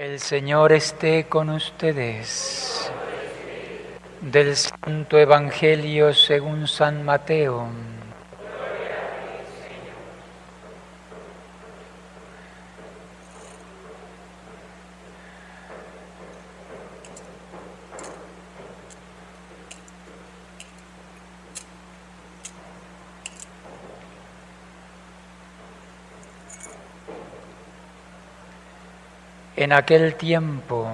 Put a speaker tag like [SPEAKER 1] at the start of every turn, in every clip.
[SPEAKER 1] El Señor esté con ustedes. Del Santo Evangelio según San Mateo. En aquel tiempo,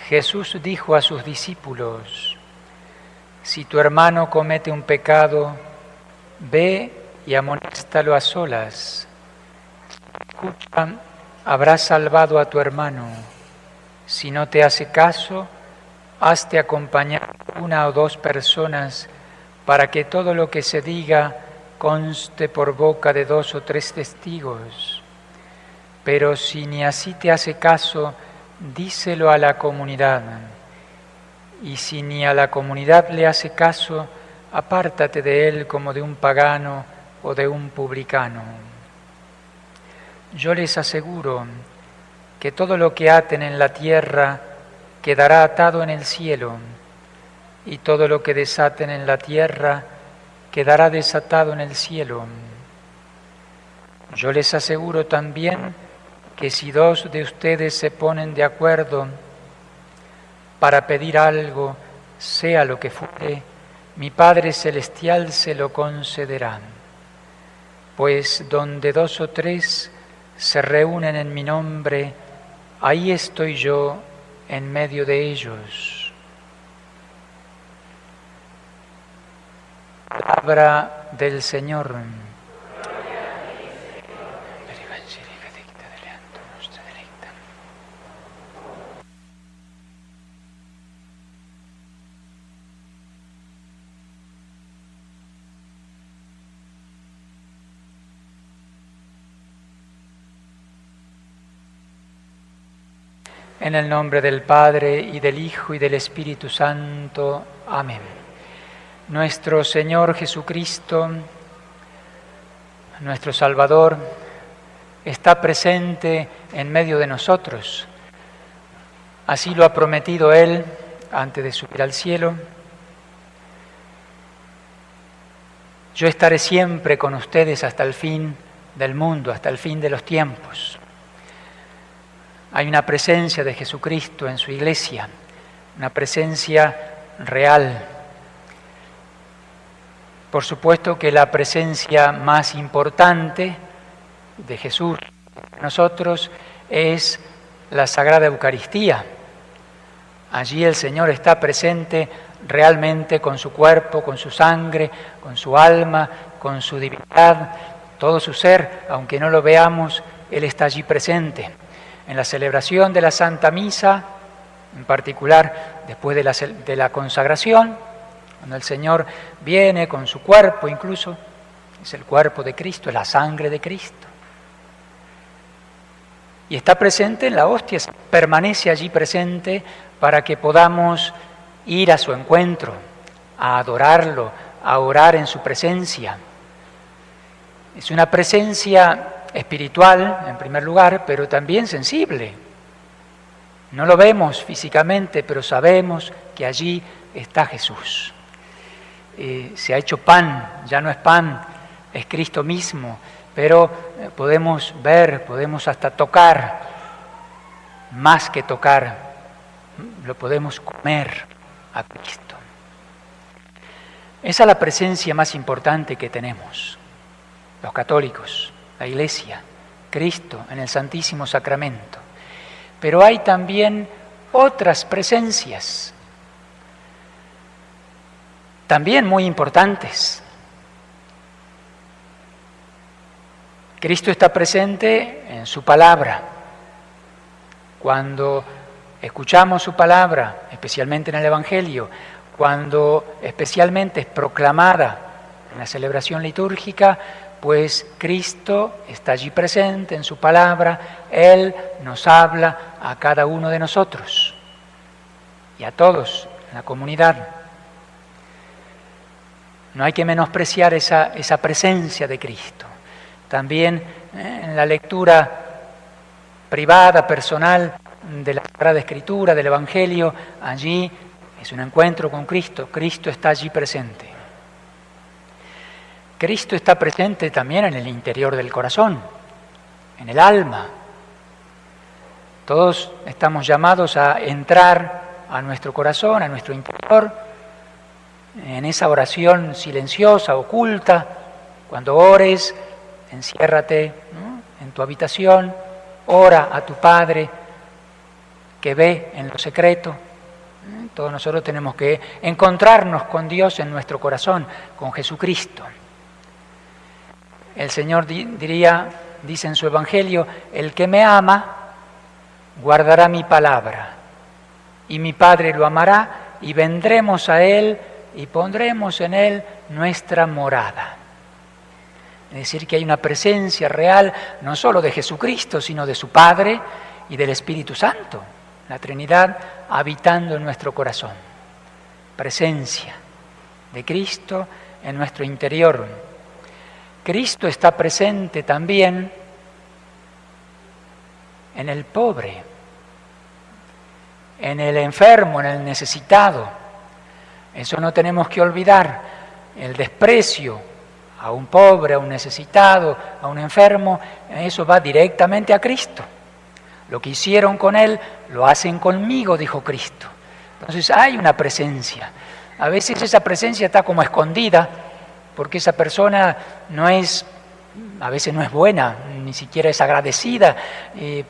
[SPEAKER 1] Jesús dijo a sus discípulos: si tu hermano comete un pecado, ve y amonéstalo a solas. Escucha, habrás salvado a tu hermano. Si no te hace caso, hazte acompañar una o dos personas para que todo lo que se diga conste por boca de 2 o 3 testigos. Pero si ni así te hace caso, díselo a la comunidad. Y si ni a la comunidad le hace caso, apártate de él como de un pagano o de un publicano. Yo les aseguro que todo lo que aten en la tierra quedará atado en el cielo, y todo lo que desaten en la tierra quedará desatado en el cielo. Yo les aseguro también que si 2 de ustedes se ponen de acuerdo para pedir algo, sea lo que fuere, mi Padre Celestial se lo concederá. Pues donde 2 o 3 se reúnen en mi nombre, ahí estoy yo en medio de ellos. Palabra del Señor. En el nombre del Padre, y del Hijo, y del Espíritu Santo. Amén. Nuestro Señor Jesucristo, nuestro Salvador, está presente en medio de nosotros. Así lo ha prometido Él antes de subir al cielo. Yo estaré siempre con ustedes hasta el fin del mundo, hasta el fin de los tiempos. Hay una presencia de Jesucristo en su iglesia, una presencia real. Por supuesto que la presencia más importante de Jesús en nosotros es la Sagrada Eucaristía. Allí el Señor está presente realmente con su cuerpo, con su sangre, con su alma, con su divinidad, todo su ser, aunque no lo veamos, Él está allí presente. En la celebración de la Santa Misa, en particular después de la consagración, cuando el Señor viene con su cuerpo incluso, es el cuerpo de Cristo, es la sangre de Cristo. Y está presente en la hostia, permanece allí presente para que podamos ir a su encuentro, a adorarlo, a orar en su presencia. Es una presencia espiritual, en primer lugar, pero también sensible. No lo vemos físicamente, pero sabemos que allí está Jesús. Se ha hecho pan, ya no es pan, es Cristo mismo, pero podemos ver, podemos hasta tocar, más que tocar, lo podemos comer a Cristo. Esa es la presencia más importante que tenemos, los católicos. La Iglesia, Cristo en el Santísimo Sacramento. Pero hay también otras presencias, también muy importantes. Cristo está presente en su palabra. Cuando escuchamos su palabra, especialmente en el Evangelio, cuando especialmente es proclamada en la celebración litúrgica, pues Cristo está allí presente en su palabra, Él nos habla a cada uno de nosotros y a todos en la comunidad. No hay que menospreciar esa presencia de Cristo. También en la lectura privada, personal, de la Sagrada Escritura, del Evangelio, allí es un encuentro con Cristo. Cristo está allí presente. Cristo está presente también en el interior del corazón, en el alma. Todos estamos llamados a entrar a nuestro corazón, a nuestro interior, en esa oración silenciosa, oculta. Cuando ores, enciérrate, ¿no?, en tu habitación, ora a tu Padre que ve en lo secreto. Todos nosotros tenemos que encontrarnos con Dios en nuestro corazón, con Jesucristo. El Señor dice en su Evangelio: el que me ama guardará mi palabra, y mi Padre lo amará, y vendremos a Él y pondremos en Él nuestra morada. Es decir, que hay una presencia real, no solo de Jesucristo, sino de su Padre y del Espíritu Santo, la Trinidad habitando en nuestro corazón. Presencia de Cristo en nuestro interior. Cristo está presente también en el pobre, en el enfermo, en el necesitado. Eso no tenemos que olvidar. El desprecio a un pobre, a un necesitado, a un enfermo, eso va directamente a Cristo. Lo que hicieron con Él, lo hacen conmigo, dijo Cristo. Entonces hay una presencia. A veces esa presencia está como escondida, porque esa persona a veces no es buena, ni siquiera es agradecida,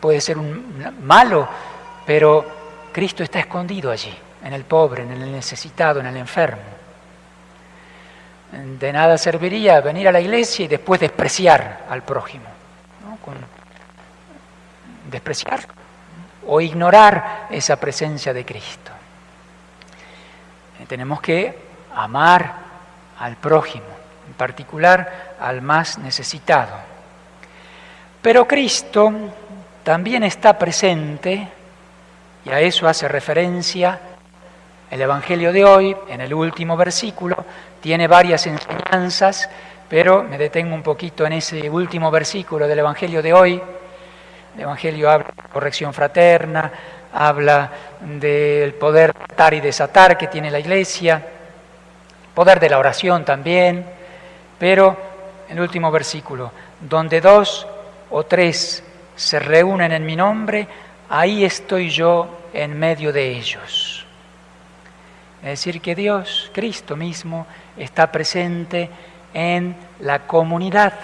[SPEAKER 1] puede ser un malo, pero Cristo está escondido allí, en el pobre, en el necesitado, en el enfermo. De nada serviría venir a la iglesia y después despreciar al prójimo, ¿no? Despreciar o ignorar esa presencia de Cristo. Tenemos que amar al prójimo, en particular al más necesitado. Pero Cristo también está presente, y a eso hace referencia el Evangelio de hoy, en el último versículo. Tiene varias enseñanzas, pero me detengo un poquito en ese último versículo del Evangelio de hoy. El Evangelio habla de corrección fraterna, habla del poder atar y desatar que tiene la Iglesia, poder de la oración también, pero el último versículo: donde 2 o 3 se reúnen en mi nombre, ahí estoy yo en medio de ellos. Es decir, que Dios, Cristo mismo, está presente en la comunidad.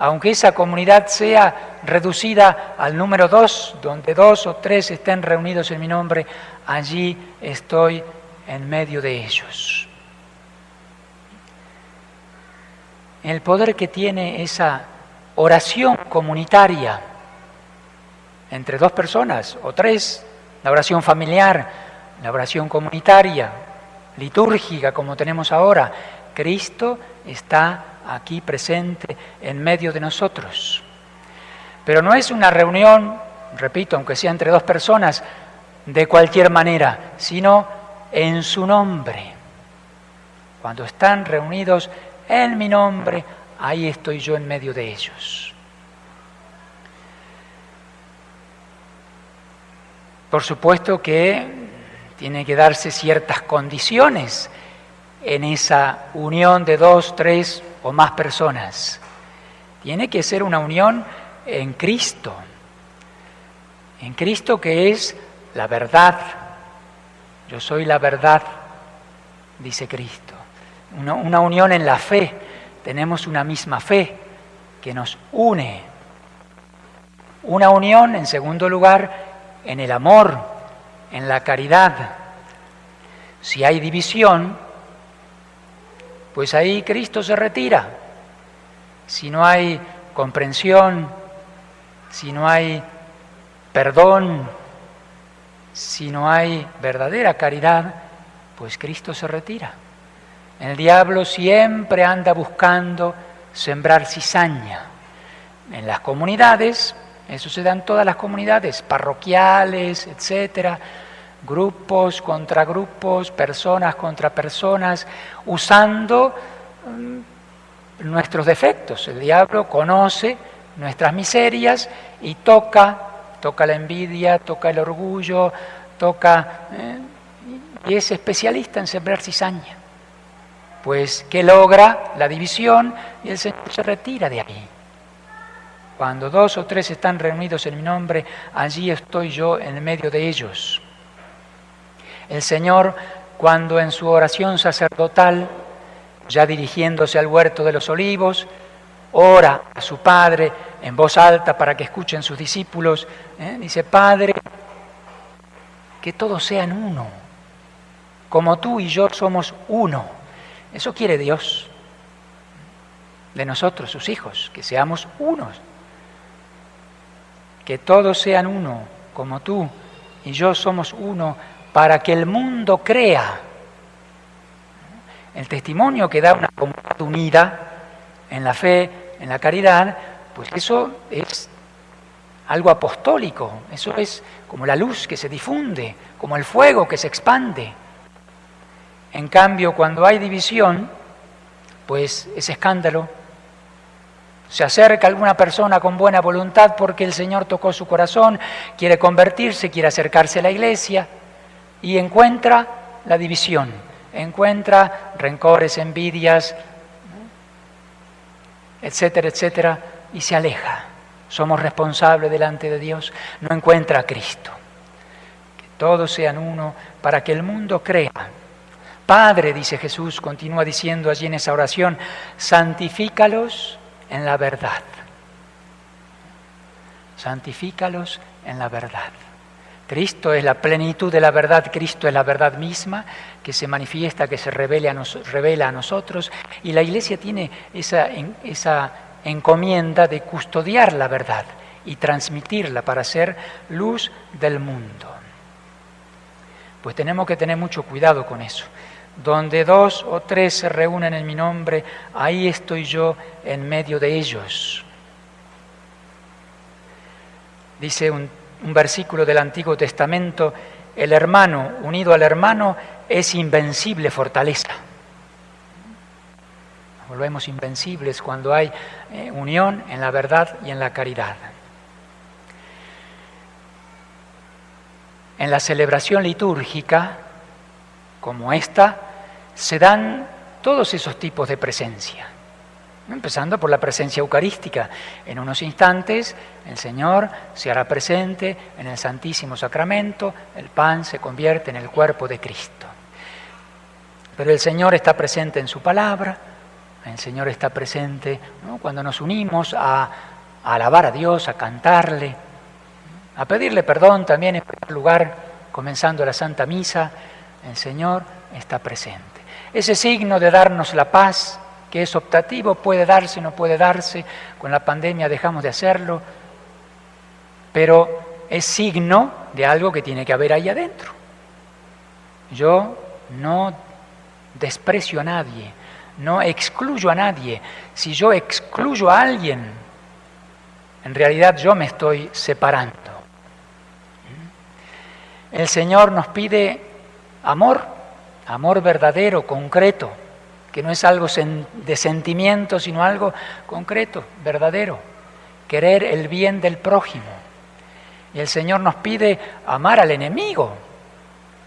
[SPEAKER 1] Aunque esa comunidad sea reducida al número 2, donde 2 o 3 estén reunidos en mi nombre, allí estoy en medio de ellos. El poder que tiene esa oración comunitaria entre 2 personas o 3, la oración familiar, la oración comunitaria, litúrgica como tenemos ahora. Cristo está aquí presente en medio de nosotros. Pero no es una reunión, repito, aunque sea entre 2 personas, de cualquier manera, sino en su nombre. Cuando están reunidos en mi nombre, ahí estoy yo en medio de ellos. Por supuesto que tiene que darse ciertas condiciones en esa unión de 2, 3 o más personas. Tiene que ser una unión en Cristo que es la verdad. Yo soy la verdad, dice Cristo. Una unión en la fe. Tenemos una misma fe que nos une. Una unión, en segundo lugar, en el amor, en la caridad. Si hay división, pues ahí Cristo se retira. Si no hay comprensión, si no hay perdón, si no hay verdadera caridad, pues Cristo se retira. El diablo siempre anda buscando sembrar cizaña. En las comunidades, eso se da en todas las comunidades, parroquiales, etcétera, grupos contra grupos, personas contra personas, usando nuestros defectos. El diablo conoce nuestras miserias y toca toca la envidia, toca el orgullo, toca... y es especialista en sembrar cizaña. Pues que logra la división y el Señor se retira de ahí. Cuando 2 o 3 están reunidos en mi nombre, allí estoy yo en medio de ellos. El Señor, cuando en su oración sacerdotal, ya dirigiéndose al huerto de los olivos, ora a su Padre en voz alta para que escuchen sus discípulos, dice: Padre, que todos sean uno, como tú y yo somos uno. Eso quiere Dios de nosotros, sus hijos, que seamos unos. Que todos sean uno, como tú y yo somos uno, para que el mundo crea. El testimonio que da una comunidad unida en la fe, en la caridad, pues eso es algo apostólico, eso es como la luz que se difunde, como el fuego que se expande. En cambio, cuando hay división, pues es escándalo. Se acerca alguna persona con buena voluntad porque el Señor tocó su corazón, quiere convertirse, quiere acercarse a la iglesia y encuentra la división, encuentra rencores, envidias, etcétera, etcétera, y se aleja. Somos responsables delante de Dios, no encuentra a Cristo. Que todos sean uno para que el mundo crea. Padre, dice Jesús, continúa diciendo allí en esa oración, santifícalos en la verdad. Santifícalos en la verdad. Cristo es la plenitud de la verdad, Cristo es la verdad misma que se manifiesta, que se revela a nosotros, y la Iglesia tiene esa encomienda de custodiar la verdad y transmitirla para ser luz del mundo. Pues tenemos que tener mucho cuidado con eso. Donde 2 o 3 se reúnen en mi nombre, ahí estoy yo en medio de ellos. Dice un versículo del Antiguo Testamento: el hermano unido al hermano es invencible fortaleza. Nos volvemos invencibles cuando hay unión en la verdad y en la caridad. En la celebración litúrgica, como esta, se dan todos esos tipos de presencia, empezando por la presencia eucarística. En unos instantes el Señor se hará presente en el Santísimo Sacramento, el pan se convierte en el cuerpo de Cristo. Pero el Señor está presente en su palabra, el Señor está presente, ¿no?, cuando nos unimos a alabar a Dios, a cantarle, a pedirle perdón también en primer lugar, comenzando la Santa Misa. El Señor está presente. Ese signo de darnos la paz, que es optativo, puede darse, no puede darse, con la pandemia dejamos de hacerlo, pero es signo de algo que tiene que haber ahí adentro. Yo no desprecio a nadie, no excluyo a nadie. Si yo excluyo a alguien, en realidad yo me estoy separando. El Señor nos pide amor verdadero, concreto, que no es algo de sentimiento, sino algo concreto, verdadero, querer el bien del prójimo. Y el Señor nos pide amar al enemigo.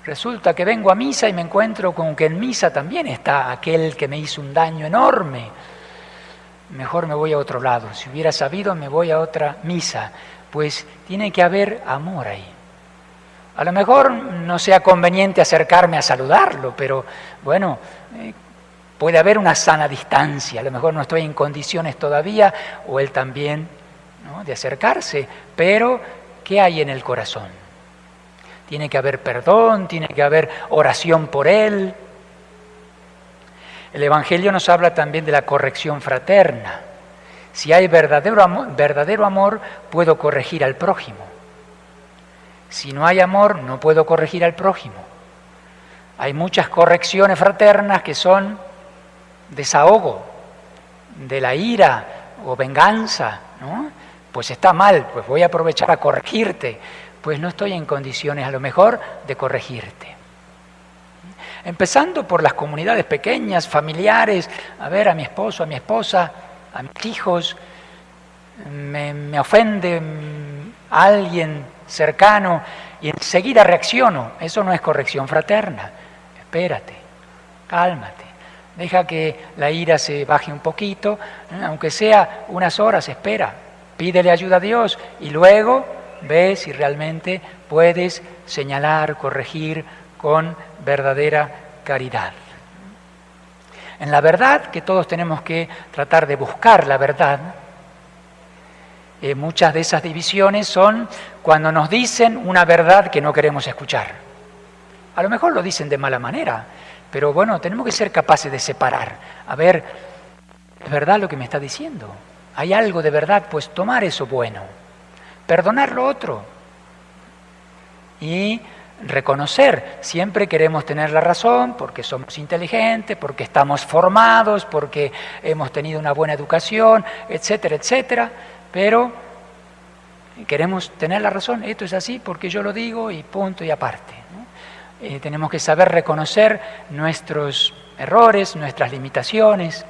[SPEAKER 1] Resulta que vengo a misa y me encuentro con que en misa también está aquel que me hizo un daño enorme. Mejor me voy a otro lado. Si hubiera sabido, me voy a otra misa. Pues tiene que haber amor ahí. A lo mejor no sea conveniente acercarme a saludarlo, pero bueno, puede haber una sana distancia. A lo mejor no estoy en condiciones todavía, o él también, ¿no?, de acercarse. Pero, ¿qué hay en el corazón? Tiene que haber perdón, tiene que haber oración por él. El Evangelio nos habla también de la corrección fraterna. Si hay verdadero amor, puedo corregir al prójimo. Si no hay amor, no puedo corregir al prójimo. Hay muchas correcciones fraternas que son desahogo de la ira o venganza, ¿no? Pues está mal, pues voy a aprovechar a corregirte. Pues no estoy en condiciones a lo mejor de corregirte. Empezando por las comunidades pequeñas, familiares, a mi esposo, a mi esposa, a mis hijos, me ofende a alguien cercano y enseguida reacciono. Eso no es corrección fraterna. Espérate, cálmate, deja que la ira se baje un poquito, aunque sea unas horas, espera, pídele ayuda a Dios y luego ve si realmente puedes señalar, corregir con verdadera caridad. En la verdad, que todos tenemos que tratar de buscar la verdad, muchas de esas divisiones son cuando nos dicen una verdad que no queremos escuchar. A lo mejor lo dicen de mala manera, pero bueno, tenemos que ser capaces de separar. A ver, ¿es verdad lo que me está diciendo? ¿Hay algo de verdad? Pues tomar eso bueno, perdonar lo otro y reconocer. Siempre queremos tener la razón porque somos inteligentes, porque estamos formados, porque hemos tenido una buena educación, etcétera, etcétera, pero queremos tener la razón. Esto es así porque yo lo digo y punto y aparte, ¿no? Tenemos que saber reconocer nuestros errores, nuestras limitaciones,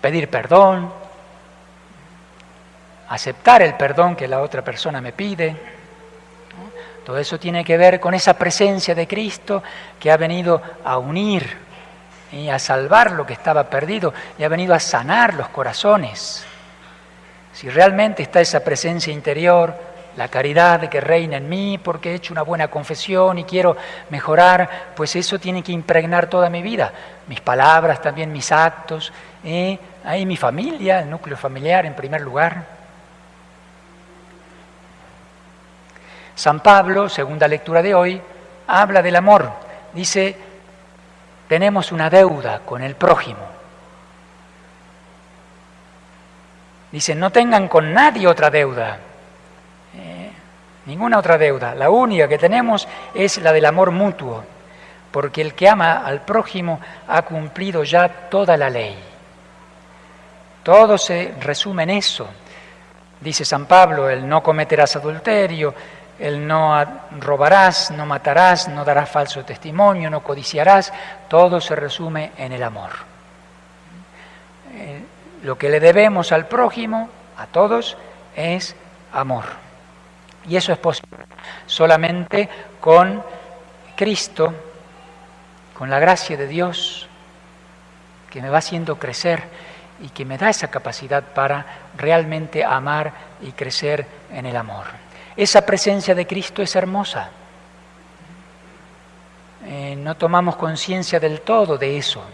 [SPEAKER 1] pedir perdón, aceptar el perdón que la otra persona me pide. Todo eso tiene que ver con esa presencia de Cristo que ha venido a unir y a salvar lo que estaba perdido y ha venido a sanar los corazones. Si realmente está esa presencia interior, la caridad que reina en mí porque he hecho una buena confesión y quiero mejorar, pues eso tiene que impregnar toda mi vida, mis palabras, también mis actos, ahí mi familia, el núcleo familiar en primer lugar. San Pablo, segunda lectura de hoy, habla del amor. Dice, tenemos una deuda con el prójimo. Dice, no tengan con nadie otra deuda, ninguna otra deuda. La única que tenemos es la del amor mutuo, porque el que ama al prójimo ha cumplido ya toda la ley. Todo se resume en eso. Dice San Pablo, el no cometerás adulterio, el no robarás, no matarás, no darás falso testimonio, no codiciarás, todo se resume en el amor. Lo que le debemos al prójimo, a todos, es amor. Y eso es posible solamente con Cristo, con la gracia de Dios, que me va haciendo crecer y que me da esa capacidad para realmente amar y crecer en el amor. Esa presencia de Cristo es hermosa. No tomamos conciencia del todo de eso.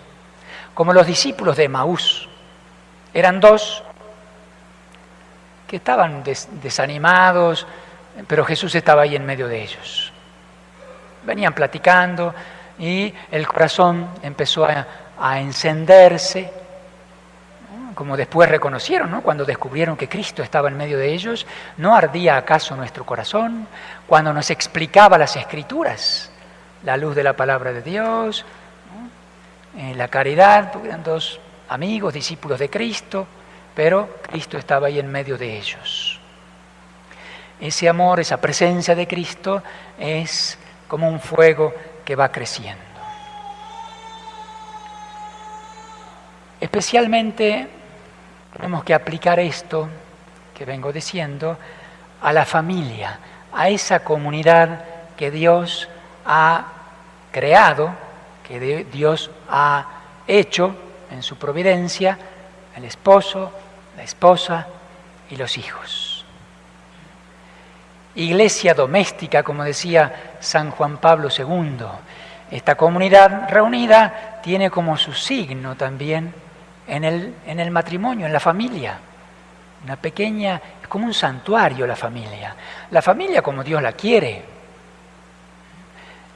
[SPEAKER 1] Como los discípulos de Emaús. Eran dos que estaban desanimados, pero Jesús estaba ahí en medio de ellos. Venían platicando y el corazón empezó a encenderse, como después reconocieron, ¿no? Cuando descubrieron que Cristo estaba en medio de ellos. ¿No ardía acaso nuestro corazón cuando nos explicaba las Escrituras? La luz de la palabra de Dios, ¿no? La caridad, porque eran dos amigos, discípulos de Cristo, pero Cristo estaba ahí en medio de ellos. Ese amor, esa presencia de Cristo es como un fuego que va creciendo. Especialmente tenemos que aplicar esto que vengo diciendo a la familia, a esa comunidad que Dios ha creado, que Dios ha hecho en su providencia, el esposo, la esposa y los hijos. Iglesia doméstica, como decía San Juan Pablo II. Esta comunidad reunida tiene como su signo también en el matrimonio, en la familia. Una pequeña, es como un santuario la familia. La familia como Dios la quiere.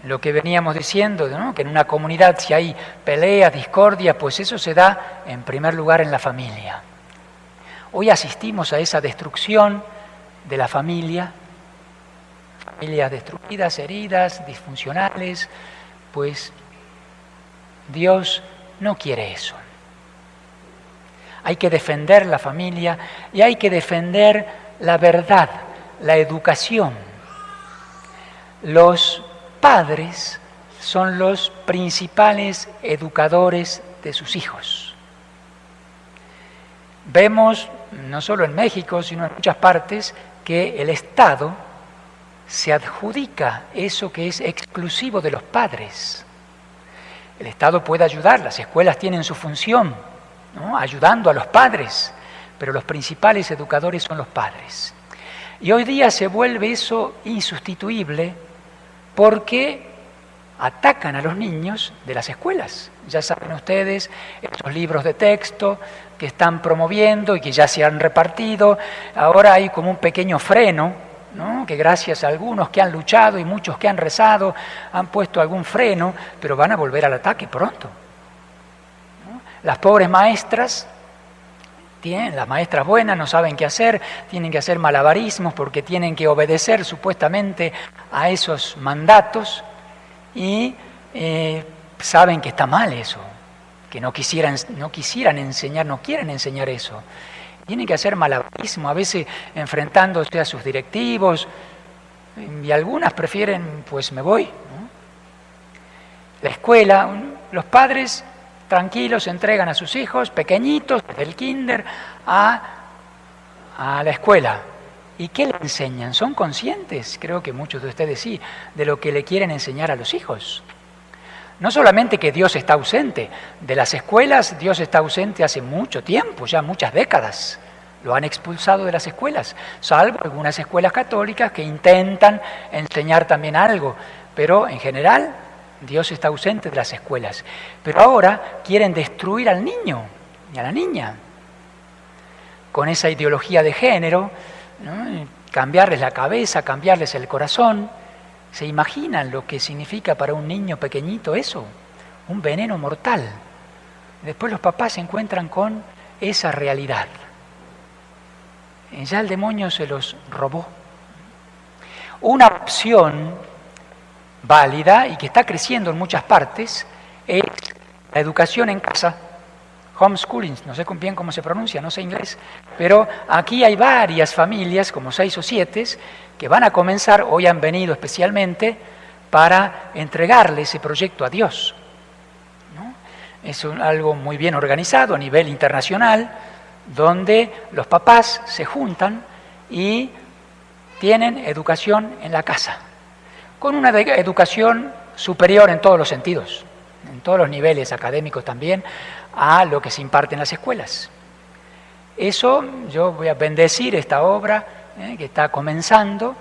[SPEAKER 1] Lo que veníamos diciendo, ¿no? Que en una comunidad si hay peleas, discordias, pues eso se da en primer lugar en la familia. Hoy asistimos a esa destrucción de la familias destruidas, heridas, disfuncionales, pues Dios no quiere eso. Hay que defender la familia y hay que defender la verdad, la educación. Los padres son los principales educadores de sus hijos. Vemos, no solo en México, sino en muchas partes, que el Estado se adjudica eso que es exclusivo de los padres. El Estado puede ayudar, las escuelas tienen su función, ¿no?, ayudando a los padres, pero los principales educadores son los padres. Y hoy día se vuelve eso insustituible porque atacan a los niños de las escuelas. Ya saben ustedes, esos libros de texto que están promoviendo y que ya se han repartido, ahora hay como un pequeño freno, ¿no?, que gracias a algunos que han luchado y muchos que han rezado han puesto algún freno, pero van a volver al ataque pronto, ¿no? Las pobres maestras, las maestras buenas no saben qué hacer, tienen que hacer malabarismos porque tienen que obedecer supuestamente a esos mandatos y saben que está mal eso, que no quisieran enseñar, no quieren enseñar eso. Tienen que hacer malabarismo, a veces enfrentándose a sus directivos, y algunas prefieren, pues me voy, ¿no? La escuela, los padres tranquilos entregan a sus hijos pequeñitos, desde el kinder, a la escuela. ¿Y qué le enseñan? ¿Son conscientes? Creo que muchos de ustedes sí, de lo que le quieren enseñar a los hijos. No solamente que Dios está ausente, de las escuelas Dios está ausente hace mucho tiempo, ya muchas décadas. Lo han expulsado de las escuelas, salvo algunas escuelas católicas que intentan enseñar también algo, pero en general Dios está ausente de las escuelas. Pero ahora quieren destruir al niño y a la niña con esa ideología de género, ¿no?, cambiarles la cabeza, cambiarles el corazón. ¿Se imaginan lo que significa para un niño pequeñito eso? Un veneno mortal. Después los papás se encuentran con esa realidad. Ya el demonio se los robó. Una opción válida y que está creciendo en muchas partes es la educación en casa, homeschooling, no sé bien cómo se pronuncia, no sé inglés, pero aquí hay varias familias, como 6 o 7, que van a comenzar, hoy han venido especialmente, para entregarle ese proyecto a Dios, ¿no? Es algo muy bien organizado a nivel internacional, donde los papás se juntan y tienen educación en la casa, con una educación superior en todos los sentidos, en todos los niveles académicos también, a lo que se imparte en las escuelas. Eso, yo voy a bendecir esta obra que está comenzando,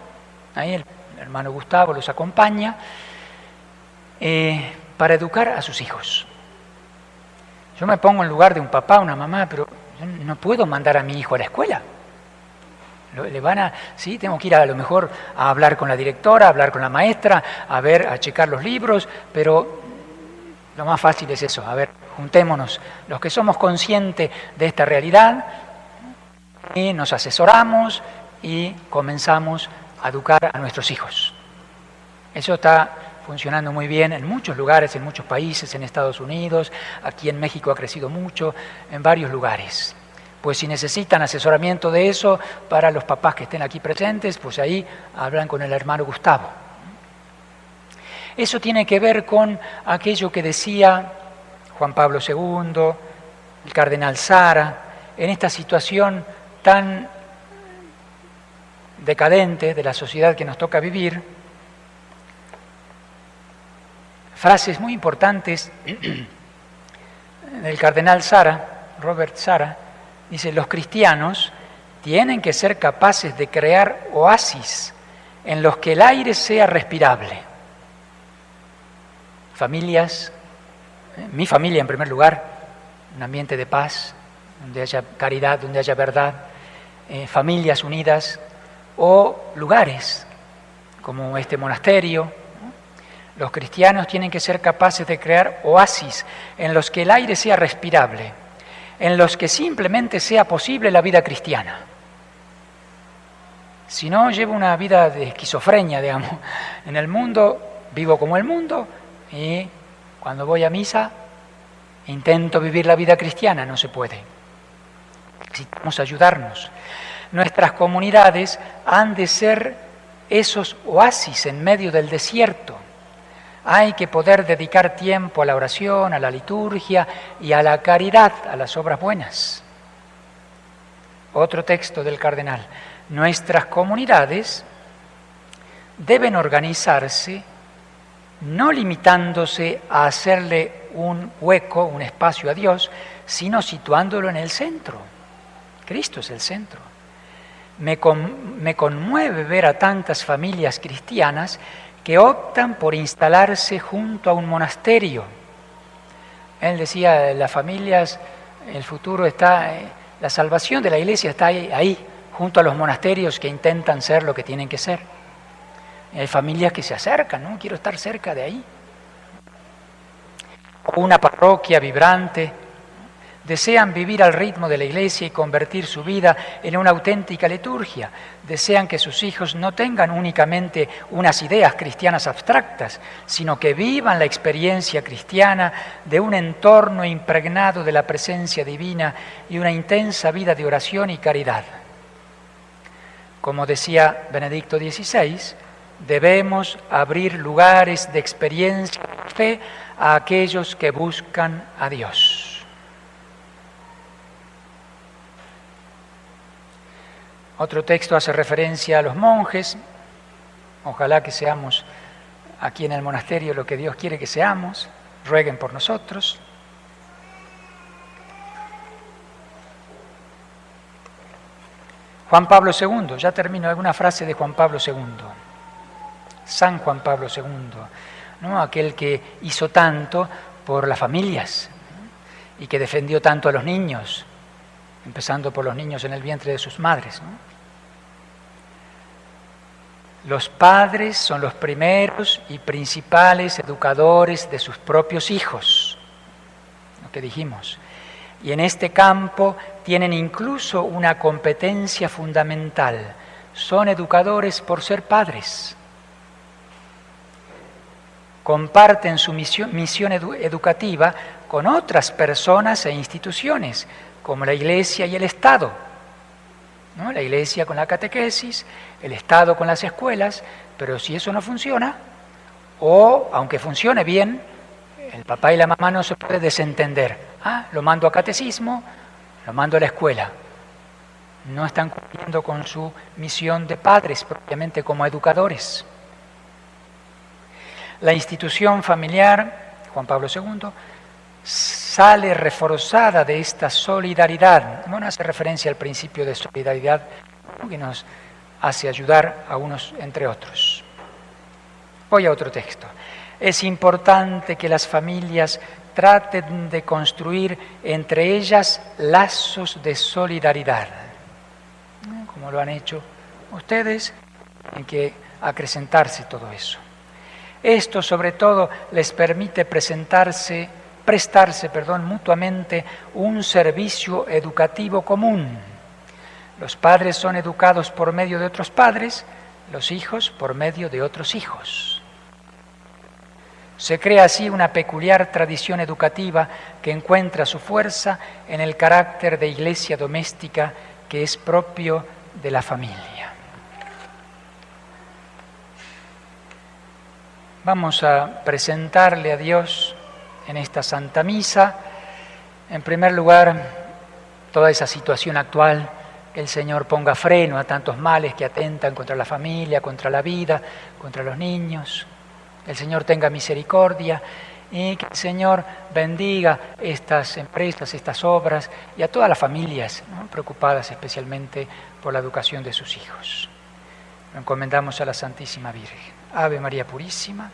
[SPEAKER 1] ahí el hermano Gustavo los acompaña, para educar a sus hijos. Yo me pongo en lugar de un papá, una mamá, pero yo no puedo mandar a mi hijo a la escuela. Sí, tengo que ir a lo mejor a hablar con la directora, a hablar con la maestra, a checar los libros, pero lo más fácil es eso, juntémonos los que somos conscientes de esta realidad y nos asesoramos y comenzamos a educar a nuestros hijos. Eso está funcionando muy bien en muchos lugares, en muchos países, en Estados Unidos, aquí en México ha crecido mucho, en varios lugares. Pues si necesitan asesoramiento de eso para los papás que estén aquí presentes, pues ahí hablan con el hermano Gustavo. Eso tiene que ver con aquello que decía Juan Pablo II, el cardenal Sara, en esta situación tan decadente de la sociedad que nos toca vivir. Frases muy importantes del cardenal Sara, Robert Sara, dice: los cristianos tienen que ser capaces de crear oasis en los que el aire sea respirable. Familias, mi familia en primer lugar, un ambiente de paz, donde haya caridad, donde haya verdad, familias unidas, o lugares como este monasterio, ¿no? Los cristianos tienen que ser capaces de crear oasis en los que el aire sea respirable, en los que simplemente sea posible la vida cristiana. Si no, llevo una vida de esquizofrenia, digamos. En el mundo, vivo como el mundo, y cuando voy a misa, intento vivir la vida cristiana, no se puede. Necesitamos ayudarnos. Nuestras comunidades han de ser esos oasis en medio del desierto. Hay que poder dedicar tiempo a la oración, a la liturgia y a la caridad, a las obras buenas. Otro texto del cardenal: Nuestras comunidades deben organizarse no limitándose a hacerle un hueco, un espacio a Dios, sino situándolo en el centro. Cristo es el centro. Me conmueve ver a tantas familias cristianas que optan por instalarse junto a un monasterio. Él decía, las familias, el futuro está, la salvación de la iglesia está ahí, junto a los monasterios que intentan ser lo que tienen que ser. Hay familias que se acercan, ¿no? Quiero estar cerca de ahí. O una parroquia vibrante. Desean vivir al ritmo de la iglesia y convertir su vida en una auténtica liturgia. Desean que sus hijos no tengan únicamente unas ideas cristianas abstractas, sino que vivan la experiencia cristiana de un entorno impregnado de la presencia divina y una intensa vida de oración y caridad. Como decía Benedicto XVI, debemos abrir lugares de experiencia de fe a aquellos que buscan a Dios. Otro texto hace referencia a los monjes. Ojalá que seamos aquí en el monasterio lo que Dios quiere que seamos. Rueguen por nosotros. Juan Pablo II, ya termino, alguna frase de Juan Pablo II. San Juan Pablo II, ¿no? Aquel que hizo tanto por las familias y que defendió tanto a los niños, empezando por los niños en el vientre de sus madres, ¿no? Los padres son los primeros y principales educadores de sus propios hijos, lo que dijimos. Y en este campo tienen incluso una competencia fundamental. Son educadores por ser padres. Comparten su misión educativa con otras personas e instituciones, como la Iglesia y el Estado, ¿no? La Iglesia con la catequesis, el Estado con las escuelas, pero si eso no funciona, o aunque funcione bien, el papá y la mamá no se puede desentender. Lo mando a catecismo, lo mando a la escuela. No están cumpliendo con su misión de padres, propiamente como educadores. La institución familiar, Juan Pablo II, sale reforzada de esta solidaridad. Bueno, hace referencia al principio de solidaridad que nos hace ayudar a unos entre otros. Voy a otro texto. Es importante que las familias traten de construir entre ellas lazos de solidaridad, como lo han hecho ustedes, en que acrecentarse todo eso. Esto sobre todo les permite prestarse mutuamente un servicio educativo común. Los padres son educados por medio de otros padres, los hijos por medio de otros hijos. Se crea así una peculiar tradición educativa que encuentra su fuerza en el carácter de iglesia doméstica que es propio de la familia. Vamos a presentarle a Dios en esta Santa Misa, en primer lugar, toda esa situación actual, que el Señor ponga freno a tantos males que atentan contra la familia, contra la vida, contra los niños. El Señor tenga misericordia y que el Señor bendiga estas empresas, estas obras y a todas las familias, ¿no?, preocupadas especialmente por la educación de sus hijos. Lo encomendamos a la Santísima Virgen. Ave María Purísima.